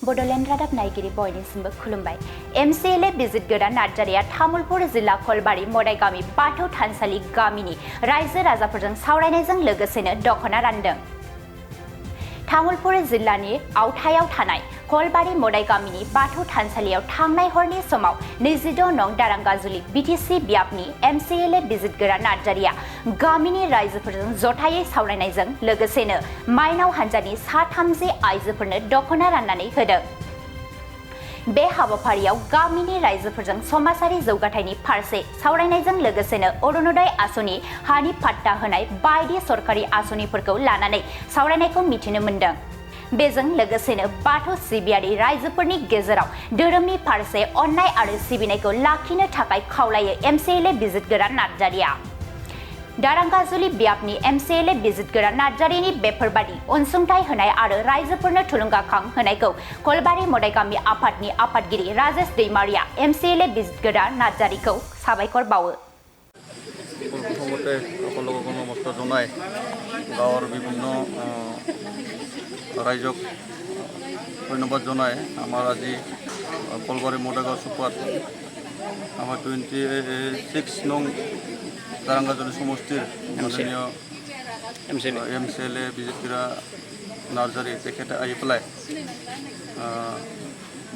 बड'लेण्ड रादाब नायगिरि बयनिसिमबो खुलुमबाय। MCLA बिजित गोदान नार्जारिया तामुलपुर जिल्ला खलबारि मदायगामि बाथौ थानसालि गामिनि रायजो राजाफोरजों सावरायनायजों लोगोसेनो दख'ना रानदों। तामुलपुर जिल्लानि आवथायाव थानाय खलबारि मदायगामिनि बाथौ थानसालियाव थांनाय हरनि समाव 26 नं दारांगाजुलि BTC बियाबनि MCLA बिजित गोदान नार्जारिया गामिनि रायजोफोरजों जथायै सावरायनायजों लोगोसेनो माइनाव हान्जानि सा 30 आइजोफोरनो दख'ना राननानै होदों। बे हाबाफारियाव गामिनि रायजोफोरजों समाजारि जौगाथायनि फारसे सावरायनायजों लोगोसेनो अरुणोदय आसनि हानि पाट्टा होनाय बायदि सरकारि आसनिफोरखौ लानानै सावरायनायखौ मिथिनो मोन्दों। बेजों लोगोसेनो बाथौ सिबियारि रायजोफोरनि गेजेराव धोरोमनि फारसे अननाय आरो सिबिनायखौ लाखिनो थाखाय खावलायो MCLA बिजित गोदान नार्जारिया। दारांगाजुलि बियाबनि MCLA बिजित गोदान नार्जारिनि बेफोरबादि अनसुंथाइ होनाय आरो रायजोफोरनो थुलुंगाखां होनायखौ खलबारि मदायगामि आफादनि आफादगिरि राजेश दैमारिया MCLA बिजित गोदान नार्जारिखौ साबायखर बावो। প্রথমতে সকলোকে নমস্কাৰ জনাই গাঁৱৰ বিভিন্ন ৰাইজক ধন্যবাদ জনাই আমাৰ আজি কলবাৰী মদাগাঁও চুপাত আমাৰ 26 নং দাৰাংগাজুলি সমষ্টিৰ মাননীয় MCLA বিজিত গোদান নাৰ্জাৰী তেখেতে আহি পেলাই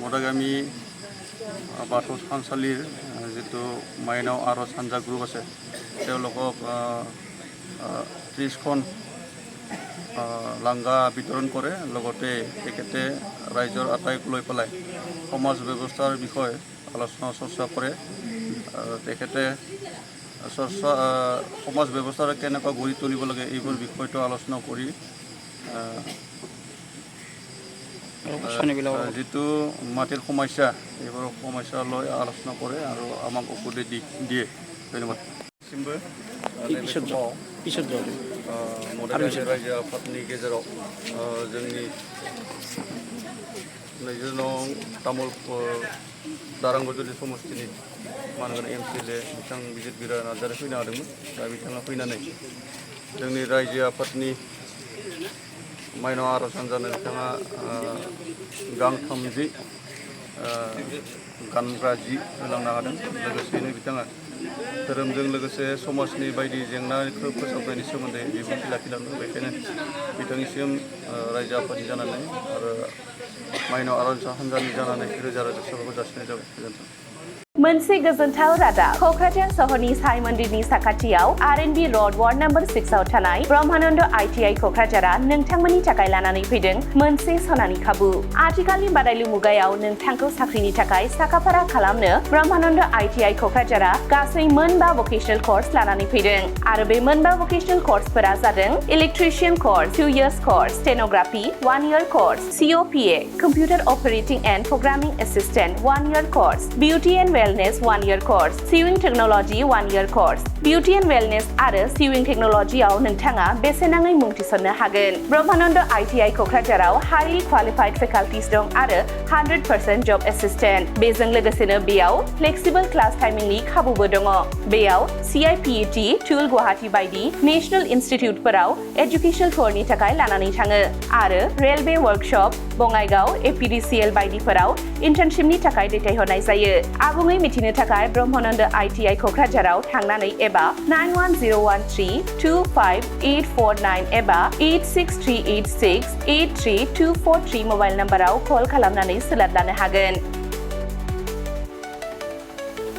মদাগামী বাথৌ থানচালিৰ যিটো মাইনাও আৰজ হাঞ্জা গ্ৰুপ আছে তেওঁলোকক 30খন লাংগা বিতৰণ কৰে। লগতে তেখেতে ৰাইজৰ আটাইক লৈ পেলাই সমাজ ব্যৱস্থাৰ বিষয়ে আলোচনা চৰ্চা কৰে। তেখেতে সমাজ ব্যৱস্থা কেনেকৈ গঢ়ি তুলিব লাগে এইবোৰ বিষয়টো আলোচনা কৰি যিটো মাটিৰ সমস্যা এইবোৰ সমস্যা লৈ আলোচনা কৰে আৰু আমাক উপদেশ দিয়ে। ধন্যবাদ। মদাগামী ৰাইজো আফাদनि गेजेराव जोंनि 26 नं तामुलपुर दारांगाजुलि समष्टिनि मानगोनां MCLA बिथां बिजित गोदान नार्जारि फैनो हादोंमोन। दा बिथाङा फैनानै जोंनि रायजो आफादनि माइनाव आरज हान्जानो बिथाङा गांथाम गानग्रा जि होलांनो हादों। लोगोसेनो बिथाङा धोरोमजों लोगोसे समाजनि बायदि जेंनाखौ फोसाबनायनि सोमोन्दै बिबुंथि लाखिलांदों। बेखायनो बिथांनिसिम रायजो आफादनि जानानै आरो माइनाव आरज हान्जानि जानानै रोजा रोजा साबायखर जासिनाय जाबाय। गोजोन्थों। मोनसे गोजोनथाव रादाब। क'क्राझार सहरनि साई मन्दिरनि साखाथियाव R&B र'ड वार्ड नम्बर 6 आव थानाय ब्रह्मानन्द ITI क'क्राझारआ नोंथांमोननि थाखाय लानानै फैदों मोनसे सनानि खाबु। आथिखालनि बादायलु मुगायाव नोंथांखौ साख्रिनि थाखाय साखाफारा खालामनो ब्रह्मानन्द ITI क'क्राझारा गासै 9 भकेशनेल कर्स लानानै फैदों आरो बे 9 भकेशनेल कर्सफोरा जादों electrician course 2 years course, stenography 1 year course, COPA computer operating and programming assistant 1 year course, beauty and wellness 1 year course, sewing technology 1 year course, beauty and wellness आरो sewing technology आव नोंथाङा बेसेनाङै मुं थिसननो हागोन। ब्रह्मानन्द ITI क'क्राझाराव highly qualified faculties दं आरो 100% job assistant। बेजों लोगोसेनो बेयाव flexible class timingनि खाबुबो दङ। बेयाव CIPET, टुल गुवाहाटी बायदि नेशनेल इनस्टिट्युटफोराव एजुकेशनेल टुरनि थाखाय लानानै थाङो आरो रेलवे वर्कशप, बङाइगाव, APDCL बायदिफोराव इन्टार्नशिपनि थाखाय दैथायहरनाय जायो। आबुङै मिथिनो थाखाय ब्रह्मानन्द ITI क'क्राझाराव थांनानै एबा 9101325849 एबा 86386832443 मबाइल नम्बराव कल खालामनानै सोलाद लानो हागोन।